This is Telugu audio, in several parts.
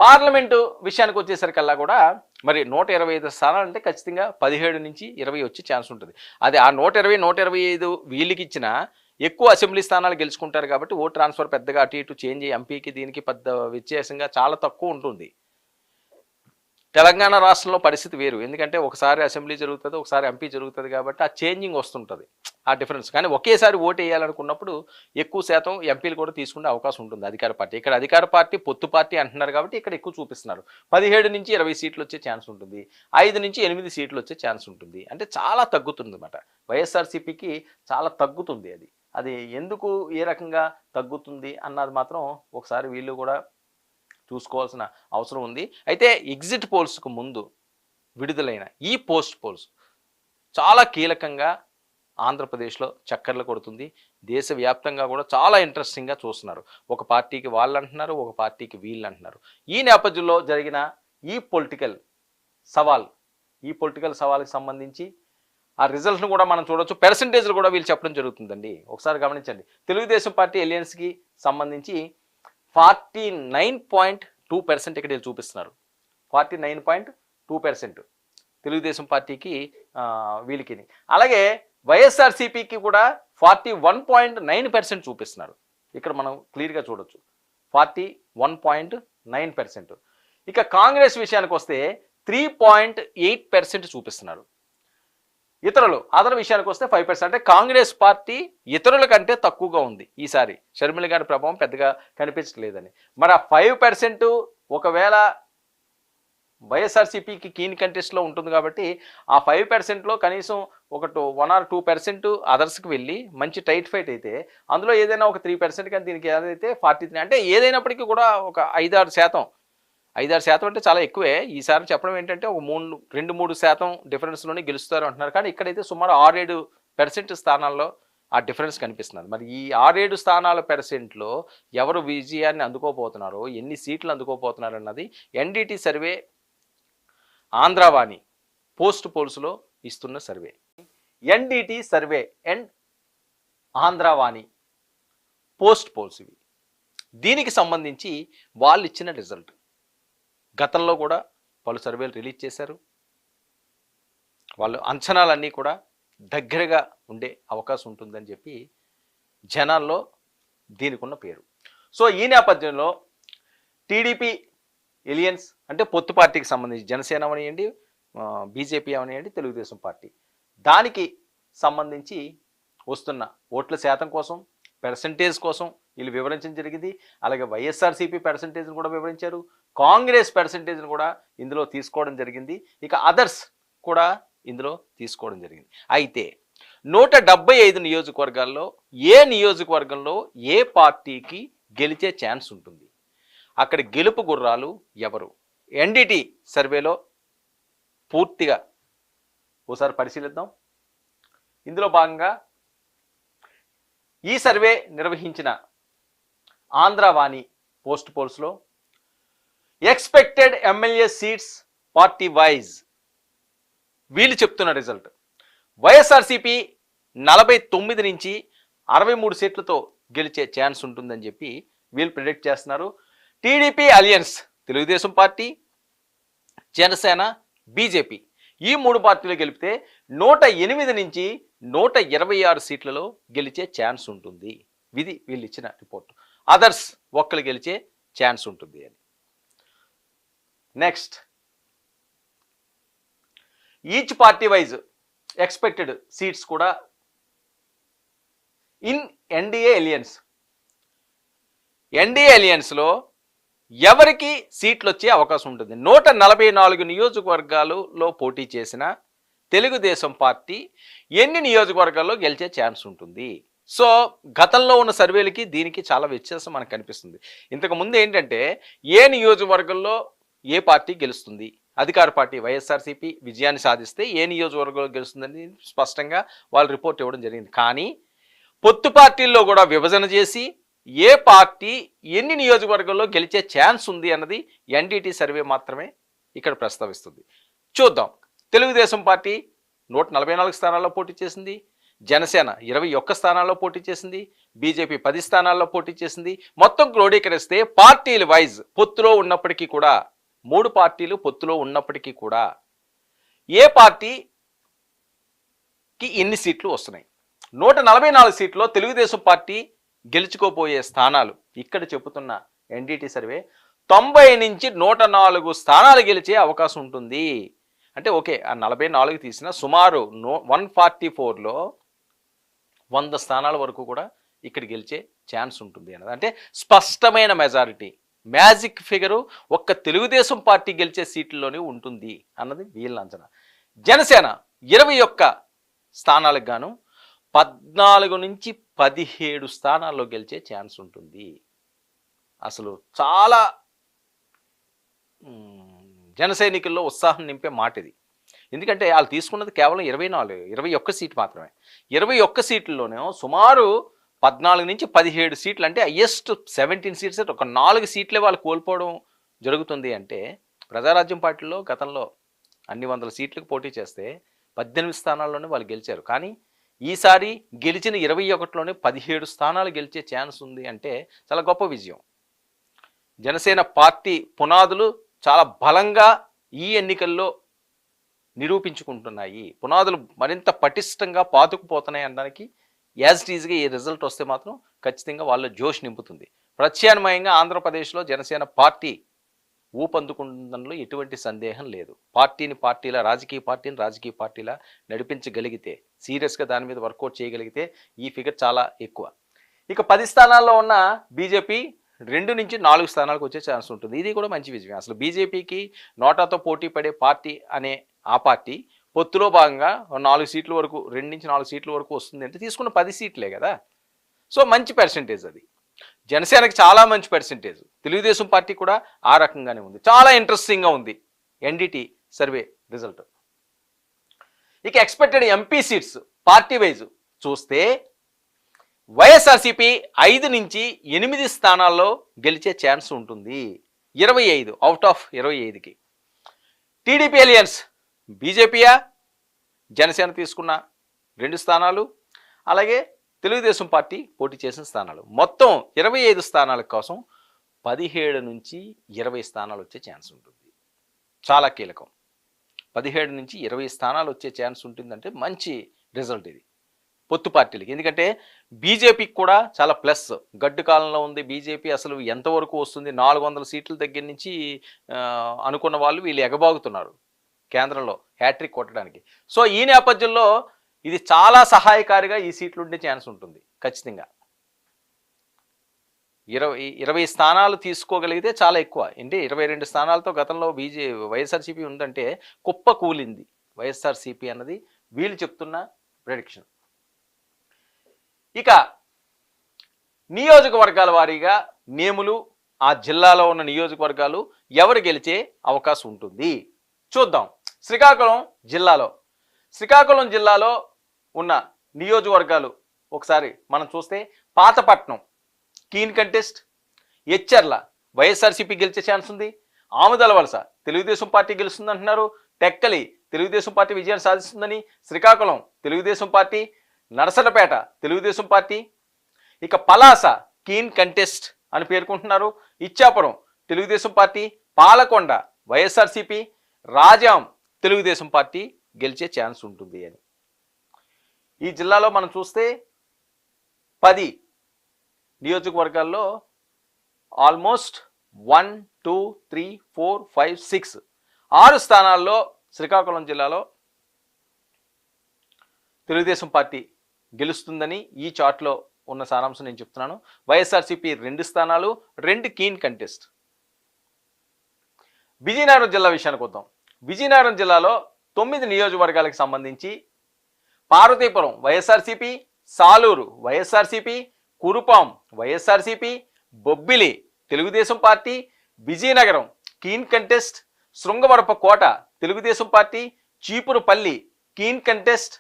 పార్లమెంటు విషయానికి వచ్చేసరికల్లా కూడా మరి 125 స్థానాలు అంటే ఖచ్చితంగా 17 నుంచి 20 వచ్చే ఛాన్స్ ఉంటుంది. అది ఆ 120, 125 వీళ్ళకి ఇచ్చిన ఎక్కువ అసెంబ్లీ స్థానాలు గెలుచుకుంటారు కాబట్టి ఓట్ ట్రాన్స్ఫర్ పెద్దగా అటు ఇటు చేంజ్ ఎంపీకి దీనికి పెద్ద వ్యత్యాసంగా చాలా తక్కువ ఉంటుంది. తెలంగాణ రాష్ట్రంలో పరిస్థితి వేరు, ఎందుకంటే ఒకసారి అసెంబ్లీ జరుగుతుంది, ఒకసారి ఎంపీ జరుగుతుంది కాబట్టి ఆ చేంజింగ్ వస్తుంటుంది, ఆ డిఫరెన్స్. కానీ ఒకేసారి ఓటు వేయాలనుకున్నప్పుడు ఎక్కువ శాతం ఎంపీలు కూడా తీసుకునే అవకాశం ఉంటుంది అధికార పార్టీ. ఇక్కడ అధికార పార్టీ పొత్తు పార్టీ అంటున్నారు కాబట్టి ఇక్కడ ఎక్కువ చూపిస్తున్నారు. 17 నుంచి 20 సీట్లు వచ్చే ఛాన్స్ ఉంటుంది, 5 నుంచి 8 సీట్లు వచ్చే ఛాన్స్ ఉంటుంది. అంటే చాలా తగ్గుతుంది అన్నమాట. వైఎస్ఆర్సీపీకి చాలా తగ్గుతుంది. అది ఎందుకు ఏ రకంగా తగ్గుతుంది అన్నది మాత్రం ఒకసారి వీళ్ళు కూడా చూసుకోవాల్సిన అవసరం ఉంది. అయితే ఎగ్జిట్ పోల్స్కు ముందు విడుదలైన ఈ పోస్ట్ పోల్స్ చాలా కీలకంగా ఆంధ్రప్రదేశ్లో చక్కర్లు కొడుతుంది. దేశవ్యాప్తంగా కూడా చాలా ఇంట్రెస్టింగ్గా చూస్తున్నారు. ఒక పార్టీకి వాళ్ళు అంటున్నారు, ఒక పార్టీకి వీళ్ళు అంటున్నారు. ఈ నేపథ్యంలో జరిగిన ఈ పొలిటికల్ సవాల్కి సంబంధించి ఆ రిజల్ట్ను కూడా మనం చూడొచ్చు. పర్సంటేజ్లు కూడా వీళ్ళు చెప్పడం జరుగుతుందండి. ఒకసారి గమనించండి. తెలుగుదేశం పార్టీ ఎలియన్స్కి సంబంధించి 49.2% ఇక్కడ చూపిస్తున్నారు. 49.2% తెలుగుదేశం పార్టీకి వీళ్ళకి. అలాగే వైఎస్ఆర్సీపీకి కూడా 41.9% చూపిస్తున్నారు. ఇక్కడ మనం క్లియర్గా చూడొచ్చు 41.9%. ఇక కాంగ్రెస్ విషయానికి వస్తే 3.8% చూపిస్తున్నారు. అదర్ విషయానికి వస్తే 5%. అంటే కాంగ్రెస్ పార్టీ ఇతరుల కంటే తక్కువగా ఉంది ఈసారి. షర్మిల గారి ప్రభావం పెద్దగా కనిపించలేదని. మరి ఆ 5% ఒకవేళ వైఎస్ఆర్సీపీకి కీన్ కంటెస్ట్లో ఉంటుంది కాబట్టి ఆ 5%లో కనీసం 1 or 2% అదర్స్కి వెళ్ళి మంచి టైట్ ఫైట్ అయితే అందులో ఏదైనా ఒక 3% కానీ దీనికి ఏదైతే 43, అంటే ఏదైనప్పటికీ కూడా ఒక 5-6% అంటే చాలా ఎక్కువే. ఈసారి చెప్పడం ఏంటంటే ఒక 2-3% డిఫరెన్స్లోనే గెలుస్తారు అంటున్నారు. కానీ ఇక్కడైతే సుమారు 6-7% స్థానాల్లో ఆ డిఫరెన్స్ కనిపిస్తున్నది. మరి ఈ 6-7 స్థానాల % ఎవరు విజయాన్ని అందుకోబోతున్నారో, ఎన్ని సీట్లు అందుకోబోతున్నారు అన్నది ఎన్డీటీ సర్వే, ఆంధ్రావాణి పోస్ట్ పోల్స్లో ఇస్తున్న సర్వే. NDT survey and Andhravani post polls ఇవి. దీనికి సంబంధించి వాళ్ళు ఇచ్చిన రిజల్ట్. గతంలో కూడా పలు సర్వేలు రిలీజ్ చేశారు. వాళ్ళు అంచనాలన్నీ కూడా దగ్గరగా ఉండే అవకాశం ఉంటుందని చెప్పి జనాల్లో దీనికి ఉన్న పేరు. సో ఈ నేపథ్యంలో టీడీపీ ఎలియన్స్ అంటే పొత్తు పార్టీకి సంబంధించి జనసేన అవనియండి, బీజేపీ అవనియండి, తెలుగుదేశం పార్టీ, దానికి సంబంధించి వస్తున్న ఓట్ల శాతం కోసం, పర్సంటేజ్ కోసం వీళ్ళు వివరించడం జరిగింది. అలాగే వైఎస్ఆర్సీపీ పర్సంటేజ్ని కూడా వివరించారు, కాంగ్రెస్ పర్సంటేజ్ని కూడా ఇందులో తీసుకోవడం జరిగింది. ఇక అదర్స్ కూడా ఇందులో తీసుకోవడం జరిగింది. అయితే 175 నియోజకవర్గాల్లో ఏ నియోజకవర్గంలో ఏ పార్టీకి గెలిచే ఛాన్స్ ఉంటుంది, అక్కడ గెలుపు గుర్రాలు ఎవరు, ఎన్డీటీ సర్వేలో పూర్తిగా ఓసారి పరిశీలిద్దాం. ఇందులో భాగంగా ఈ సర్వే నిర్వహించిన ఆంధ్రావాణి పోస్ట్ పోల్స్లో expected MLA seats party wise వీళ్ళు చెప్తున్న రిజల్ట్. వైఎస్ఆర్సీపీ 49 నుంచి 63 సీట్లతో గెలిచే ఛాన్స్ ఉంటుందని చెప్పి వీళ్ళు ప్రిడిక్ట్ చేస్తున్నారు. TDP alliance Telugu Desam party, Janasena, BJP ఈ 3 పార్టీలు గెలిపితే 108 నుంచి 126 సీట్లలో గెలిచే ఛాన్స్ ఉంటుంది. ఇది వీళ్ళు ఇచ్చిన రిపోర్ట్. అదర్స్ ఒక్కరు గెలిచే ఛాన్స్ ఉంటుంది అని. Next, each party wise expected seats కూడా ఇన్ ఎన్డీఏ అలియన్స్లో ఎవరికి సీట్లు వచ్చే అవకాశం ఉంటుంది. 144 నియోజకవర్గాలలో పోటీ చేసిన తెలుగుదేశం పార్టీ ఎన్ని నియోజకవర్గాల్లో గెలిచే ఛాన్స్ ఉంటుంది? సో గతంలో ఉన్న సర్వేలకి దీనికి చాలా వ్యత్యాసం మనకు కనిపిస్తుంది. ఇంతకుముందు ఏంటంటే ఏ నియోజకవర్గంలో ఏ పార్టీ గెలుస్తుంది, అధికార పార్టీ వైఎస్ఆర్సీపీ విజయాన్ని సాధిస్తే ఏ నియోజకవర్గంలో గెలుస్తుందని స్పష్టంగా వాళ్ళు రిపోర్ట్ ఇవ్వడం జరిగింది. కానీ పొత్తు పార్టీల్లో కూడా విభజన చేసి ఏ పార్టీ ఎన్ని నియోజకవర్గాల్లో గెలిచే ఛాన్స్ ఉంది అన్నది ఎన్డీటీ సర్వే మాత్రమే ఇక్కడ ప్రస్తావిస్తుంది. చూద్దాం. తెలుగుదేశం పార్టీ 144 స్థానాల్లో పోటీ చేసింది, జనసేన 21 స్థానాల్లో పోటీ చేసింది, బీజేపీ 10 స్థానాల్లో పోటీ చేసింది. మొత్తం క్రోడీకరిస్తే పార్టీల వైజ్ పొత్తులో ఉన్నప్పటికీ కూడా 3 పార్టీలు పొత్తులో ఉన్నప్పటికీ కూడా ఏ పార్టీకి ఎన్ని సీట్లు వస్తున్నాయి? 144 సీట్లో తెలుగుదేశం పార్టీ గెలుచుకోబోయే స్థానాలు ఇక్కడ చెబుతున్న ఎన్డీటీ సర్వే 90 నుంచి 104 స్థానాలు గెలిచే అవకాశం ఉంటుంది. అంటే ఓకే, ఆ 44 తీసిన సుమారు 144లో 100 స్థానాల వరకు కూడా ఇక్కడ గెలిచే ఛాన్స్ ఉంటుంది అన్నది. అంటే స్పష్టమైన మెజారిటీ, మ్యాజిక్ ఫిగరు ఒక్క తెలుగుదేశం పార్టీ గెలిచే సీట్లలోనే ఉంటుంది అన్నది వీళ్ళ అంచనా. జనసేన 21 స్థానాలకు గాను 14 నుంచి 17 స్థానాల్లో గెలిచే ఛాన్స్ ఉంటుంది. అసలు చాలా జన సైనికుల్లో ఉత్సాహం నింపే మాట ఇది. ఎందుకంటే వాళ్ళు తీసుకున్నది కేవలం 21 సీట్ మాత్రమే. 21 సీట్లలోనే సుమారు 14 నుంచి 17 సీట్లు, అంటే హైయెస్ట్ 17 సీట్స్, ఒక 4 సీట్లే వాళ్ళు కోల్పోవడం జరుగుతుంది. అంటే ప్రజారాజ్యం పార్టీలో గతంలో అన్ని వందల సీట్లకు పోటీ చేస్తే 18 స్థానాల్లోనే వాళ్ళు గెలిచారు. కానీ ఈసారి గెలిచిన 21లోనే 17 స్థానాలు గెలిచే ఛాన్స్ ఉంది. అంటే చాలా గొప్ప విజయం. జనసేన పార్టీ పునాదులు చాలా బలంగా ఈ ఎన్నికల్లో నిరూపించుకుంటున్నాయి. పునాదులు మరింత పటిష్టంగా పాతుకుపోతున్నాయి అనడానికి యాజ్ ఇట్ ఈజ్గా ఈ రిజల్ట్ వస్తే మాత్రం ఖచ్చితంగా వాళ్ళ జోష్ నింపుతుంది. ప్రత్యామ్నాయంగా ఆంధ్రప్రదేశ్లో జనసేన పార్టీ ఊపందుకుండంలో ఎటువంటి సందేహం లేదు. రాజకీయ పార్టీలా నడిపించగలిగితే, సీరియస్గా దాని మీద వర్కౌట్ చేయగలిగితే ఈ ఫిగర్ చాలా ఎక్కువ. ఇక 10 స్థానాల్లో ఉన్న బీజేపీ 2 నుంచి 4 స్థానాలకు వచ్చే ఛాన్స్ ఉంటుంది. ఇది కూడా మంచి విజయం. అసలు బీజేపీకి నోటాతో పోటీ పడే పార్టీ అనే ఆ పార్టీ పొత్తులో భాగంగా 4 సీట్ల వరకు, 2 నుంచి 4 సీట్ల వరకు వస్తుంది అంటే తీసుకున్న 10 సీట్లే కదా. సో మంచి పర్సెంటేజ్ అది. జనసేనకి చాలా మంచి పర్సెంటేజ్. తెలుగుదేశం పార్టీ కూడా ఆ రకంగానే ఉంది. చాలా ఇంట్రెస్టింగ్గా ఉంది ఎన్డీటీ సర్వే రిజల్ట్. ఇక expected MP seats party wise చూస్తే వైఎస్ఆర్సీపీ 5 నుంచి 8 స్థానాల్లో గెలిచే ఛాన్స్ ఉంటుంది. 25 అవుట్ ఆఫ్ 25కి. టీడీపీ అలియన్స్ బీజేపీయా, జనసేన తీసుకున్న 2 స్థానాలు, అలాగే తెలుగుదేశం పార్టీ పోటీ చేసిన స్థానాలు, మొత్తం 25 స్థానాల కోసం 17 నుంచి 20 స్థానాలు వచ్చే ఛాన్స్ ఉంటుంది. చాలా కీలకం. 17 నుంచి 20 స్థానాలు వచ్చే ఛాన్స్ ఉంటుందంటే మంచి రిజల్ట్ ఇది పొత్తు పార్టీలకి. ఎందుకంటే బీజేపీకి కూడా చాలా ప్లస్. గడ్డు కాలంలో ఉంది బీజేపీ. అసలు ఎంతవరకు వస్తుంది? 400 సీట్ల దగ్గర నుంచి అనుకున్న వాళ్ళు వీళ్ళు ఎగబాగుతున్నారు కేంద్రంలో హ్యాట్రిక్ కొట్టడానికి. సో ఈ నేపథ్యంలో ఇది చాలా సహాయకారిగా ఈ సీట్లు ఉండే ఛాన్స్ ఉంటుంది ఖచ్చితంగా. 20 స్థానాలు తీసుకోగలిగితే చాలా ఎక్కువ. అంటే 22 స్థానాలతో గతంలో వైఎస్ఆర్సీపీ ఉందంటే కుప్ప కూలింది వైఎస్ఆర్సీపీ అన్నది వీళ్ళు చెప్తున్న ప్రెడిక్షన్. ఇక నియోజకవర్గాల వారీగా నేములు, ఆ జిల్లాలో ఉన్న నియోజకవర్గాలు ఎవరు గెలిచే అవకాశం ఉంటుంది చూద్దాం. శ్రీకాకుళం జిల్లాలో ఉన్న నియోజకవర్గాలు ఒకసారి మనం చూస్తే పాతపట్నం కీన్ కంటెస్ట్, ఎచ్చర్ల వైఎస్ఆర్సీపీ గెలిచే ఛాన్స్ ఉంది. ఆముదల వలస తెలుగుదేశం పార్టీ గెలుస్తుంది అంటున్నారు. టెక్కలి తెలుగుదేశం పార్టీ విజయాన్ని సాధిస్తుందని. శ్రీకాకుళం తెలుగుదేశం పార్టీ, నరసలపేట తెలుగుదేశం పార్టీ, ఇక పలాస కీన్ కంటెస్ట్ అని పేర్కొంటున్నారు. ఇచ్చాపురం తెలుగుదేశం పార్టీ, పాలకొండ వైఎస్ఆర్సీపీ, రాజాం తెలుగుదేశం పార్టీ గెలిచే ఛాన్స్ ఉంటుంది అని. ఈ జిల్లాలో మనం చూస్తే 10 నియోజకవర్గాల్లో ఆల్మోస్ట్ 1, 2, 3, 4, 5, 6 స్థానాల్లో శ్రీకాకుళం జిల్లాలో తెలుగుదేశం పార్టీ గెలుస్తుందని ఈ చార్ట్లో ఉన్న సారాంశం నేను చెప్తున్నాను. వైఎస్ఆర్సీపీ 2 స్థానాలు, 2 కీన్ కంటెస్ట్. విజయనగరం జిల్లా విషయానికి వద్దాం. విజయనగరం జిల్లాలో 9 నియోజకవర్గాలకు సంబంధించి Parvathipuram YSRCP, Saluru YSRCP, Kurupam YSRCP, Bobbili Telugu Desam party, Vizianagaram keen contest, Srungavarapukota Telugu Desam party, Cheepurupalli keen contest,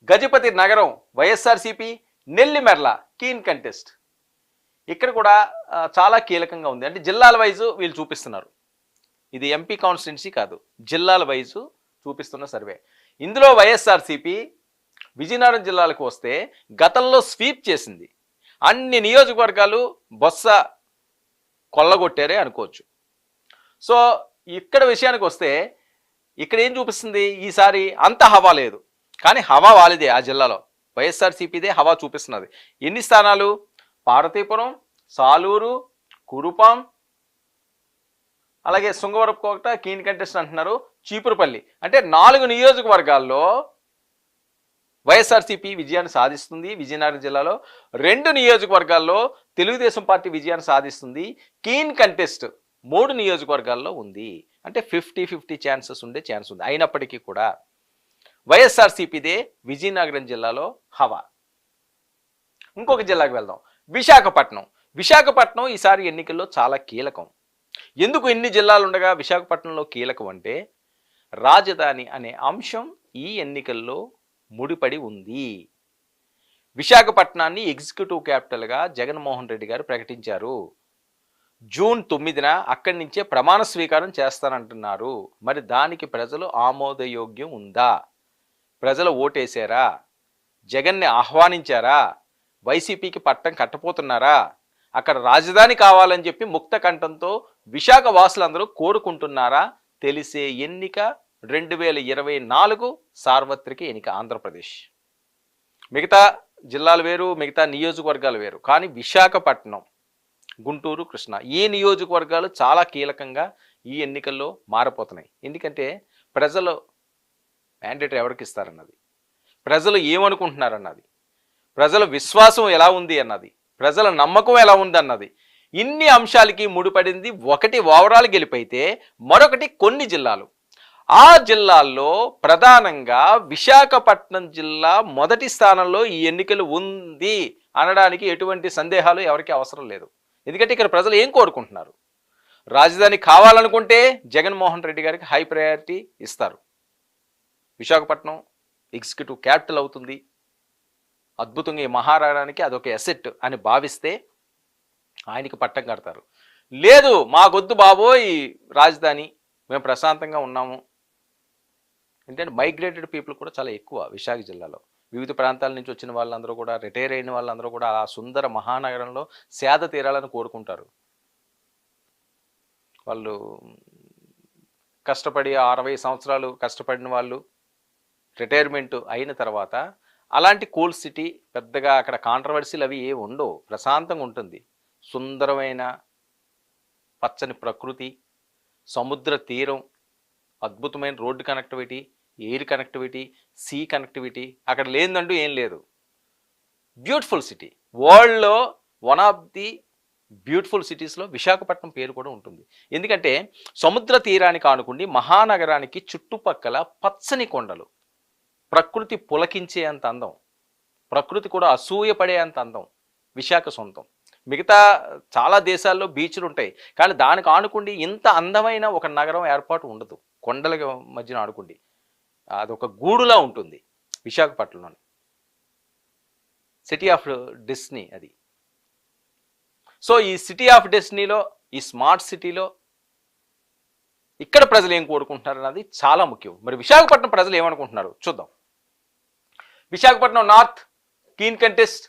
Gajapathinagaram YSRCP, నెల్లిమెర్ల keen contest. ఇక్కడ కూడా చాలా కీలకంగా ఉంది. అంటే జిల్లాల వైజు వీళ్ళు చూపిస్తున్నారు. ఇది ఎంపీ కాన్స్టిట్యున్సీ కాదు, జిల్లాల వైజు చూపిస్తున్న సర్వే. ఇందులో వైఎస్ఆర్సీపీ విజయనగరం జిల్లాలకు వస్తే గతంలో స్వీప్ చేసింది. అన్ని నియోజకవర్గాలు బొత్స కొల్లగొట్టారే అనుకోవచ్చు. సో ఇక్కడ విషయానికి వస్తే ఇక్కడ ఏం చూపిస్తుంది, ఈసారి అంత హవా లేదు, కానీ హవా వాలిదే. ఆ జిల్లాలో వైఎస్ఆర్సీపీదే హవా చూపిస్తున్నది. ఎన్ని స్థానాలు? పార్వతీపురం, సాలూరు, కురుపాం, అలాగే శృంగవరపుకోట కీన్ కంటెస్ట్ అంటున్నారు, చీపురుపల్లి. అంటే 4 నియోజకవర్గాల్లో వైఎస్ఆర్సీపీ విజయాన్ని సాధిస్తుంది. విజయనగరం జిల్లాలో 2 నియోజకవర్గాల్లో తెలుగుదేశం పార్టీ విజయాన్ని సాధిస్తుంది. కీన్ కంటెస్ట్ 3 నియోజకవర్గాల్లో ఉంది. అంటే 50-50 ఛాన్సెస్ ఉండే ఛాన్స్ ఉంది. అయినప్పటికీ కూడా వైఎస్ఆర్సీపీదే విజయనగరం జిల్లాలో హవా. ఇంకొక జిల్లాకు వెళ్దాం, విశాఖపట్నం. విశాఖపట్నం ఈసారి ఎన్నికల్లో చాలా కీలకం. ఎందుకు ఇన్ని జిల్లాలు ఉండగా విశాఖపట్నంలో కీలకం అంటే రాజధాని అనే అంశం ఈ ఎన్నికల్లో ముడిపడి ఉంది. విశాఖపట్నాన్ని ఎగ్జిక్యూటివ్ క్యాపిటల్గా జగన్మోహన్ రెడ్డి గారు ప్రకటించారు. జూన్ 9న అక్కడి నుంచే ప్రమాణ స్వీకారం చేస్తానంటున్నారు. మరి దానికి ప్రజలు ఆమోదయోగ్యం ఉందా? ప్రజలు ఓటేశారా? జగన్ని ఆహ్వానించారా? వైసీపీకి పట్టం కట్టపోతున్నారా? అక్కడ రాజధాని కావాలని చెప్పి ముక్త కంఠంతో విశాఖ వాసులందరూ కోరుకుంటున్నారా? తెలిసే ఎన్నిక 2024 సార్వత్రిక ఎన్నిక ఆంధ్రప్రదేశ్. మిగతా జిల్లాలు వేరు, మిగతా నియోజకవర్గాలు వేరు, కానీ విశాఖపట్నం, గుంటూరు, కృష్ణా ఈ నియోజకవర్గాలు చాలా కీలకంగా ఈ ఎన్నికల్లో మారిపోతున్నాయి. ఎందుకంటే ప్రజలు మ్యాండేట్ ఎవరికి ఇస్తారన్నది, ప్రజలు ఏమనుకుంటున్నారన్నది, ప్రజల విశ్వాసం ఎలా ఉంది అన్నది, ప్రజల నమ్మకం ఎలా ఉంది అన్నది, ఇన్ని అంశాలకి ముడిపడింది. ఒకటి ఓవరాల్ గెలిపైతే, మరొకటి కొన్ని జిల్లాలు. ఆ జిల్లాల్లో ప్రధానంగా విశాఖపట్నం జిల్లా మొదటి స్థానంలో ఈ ఎన్నికలు ఉంది అనడానికి ఎటువంటి సందేహాలు ఎవరికి అవసరం లేదు. ఎందుకంటే ఇక్కడ ప్రజలు ఏం కోరుకుంటున్నారు? రాజధాని కావాలనుకుంటే జగన్మోహన్ రెడ్డి గారికి హై ప్రయారిటీ ఇస్తారు. విశాఖపట్నం ఎగ్జిక్యూటివ్ క్యాపిటల్ అవుతుంది, అద్భుతంగా ఈ మహారాష్ట్రానికి అదొక ఎసెట్ అని భావిస్తే ఆయనకి పట్టం కడతారు. లేదు, మాకొద్దు బాబోయ్ రాజధాని, మేము ప్రశాంతంగా ఉన్నాము. ఎందుకంటే మైగ్రేటెడ్ పీపుల్ కూడా చాలా ఎక్కువ విశాఖ జిల్లాలో. వివిధ ప్రాంతాల నుంచి వచ్చిన వాళ్ళందరూ కూడా, రిటైర్ అయిన వాళ్ళందరూ కూడా ఆ సుందర మహానగరంలో సేద తీరాలని కోరుకుంటారు. వాళ్ళు కష్టపడి 60 సంవత్సరాలు కష్టపడిన వాళ్ళు రిటైర్మెంట్ అయిన తర్వాత అలాంటి కూల్ సిటీ, పెద్దగా అక్కడ కాంట్రవర్సీలు అవి ఏమి ఉండవు, ప్రశాంతంగా ఉంటుంది. సుందరమైన పచ్చని ప్రకృతి, సముద్ర తీరం, అద్భుతమైన road connectivity, air connectivity, sea connectivity, అక్కడ లేదంటూ ఏం లేదు. బ్యూటిఫుల్ సిటీ, వరల్డ్లో వన్ ఆఫ్ ది బ్యూటిఫుల్ సిటీస్లో విశాఖపట్నం పేరు కూడా ఉంటుంది. ఎందుకంటే సముద్ర తీరానికి ఆనుకుండి మహానగరానికి చుట్టుపక్కల పచ్చని కొండలు, ప్రకృతి పులకించే అంత అందం, ప్రకృతి కూడా అసూయపడే అంత అందం విశాఖ సొంతం. మిగతా చాలా దేశాల్లో బీచ్లు ఉంటాయి, కానీ దానికి ఆనుకుండి ఇంత అందమైన ఒక నగరం ఏర్పాటు ఉండదు. కొండల మధ్యన ఆడుకుండి అదొక గూడులా ఉంటుంది విశాఖపట్నంలోని. సిటీ ఆఫ్ డెస్టినీ అది. సో ఈ సిటీ ఆఫ్ డెస్టినీలో, ఈ స్మార్ట్ సిటీలో ఇక్కడ ప్రజలు ఏం కోరుకుంటున్నారు అన్నది చాలా ముఖ్యం. మరి విశాఖపట్నం ప్రజలు ఏమనుకుంటున్నారు చూద్దాం. Visakhapatnam north keen contest,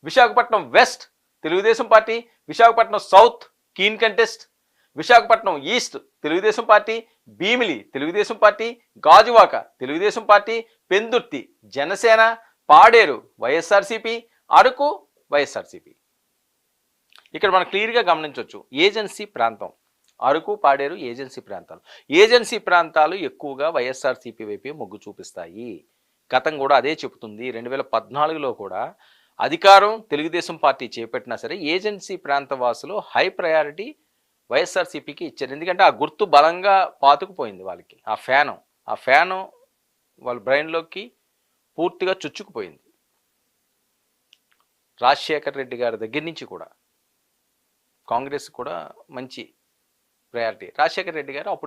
Visakhapatnam west Telugu Desam party, Visakhapatnam south keen contest, Visakhapatnam east Telugu Desam party, Bheemili Telugu Desam party, Gajuwaka Telugu Desam party, Pendurthi Janasena, Paderu YSRCP, Araku YSRCP. ఇక్కడ మనం క్లియర్గా గమనించవచ్చు ఏజెన్సీ ప్రాంతం, అరకు పాడేరు ఏజెన్సీ ప్రాంతాలు. ఏజెన్సీ ప్రాంతాలు ఎక్కువగా వైఎస్ఆర్సీపీ వైపే మొగ్గు చూపిస్తాయి. గతం కూడా అదే చెబుతుంది. 2014లో కూడా అధికారం తెలుగుదేశం పార్టీ చేపట్టినా సరే ఏజెన్సీ ప్రాంత వాసులు హై ప్రయారిటీ వైఎస్ఆర్సీపీకి ఇచ్చారు. ఎందుకంటే ఆ గుర్తు బలంగా పాతుకుపోయింది వాళ్ళకి. ఆ ఫ్యాను వాళ్ళ బ్రెయిన్లోకి పూర్తిగా చుచ్చుకుపోయింది. రాజశేఖర్ రెడ్డి గారి దగ్గర నుంచి కూడా కాంగ్రెస్ కూడా మంచి ప్రయారిటీ. రాజశేఖర్ రెడ్డి గారు అప్పుడు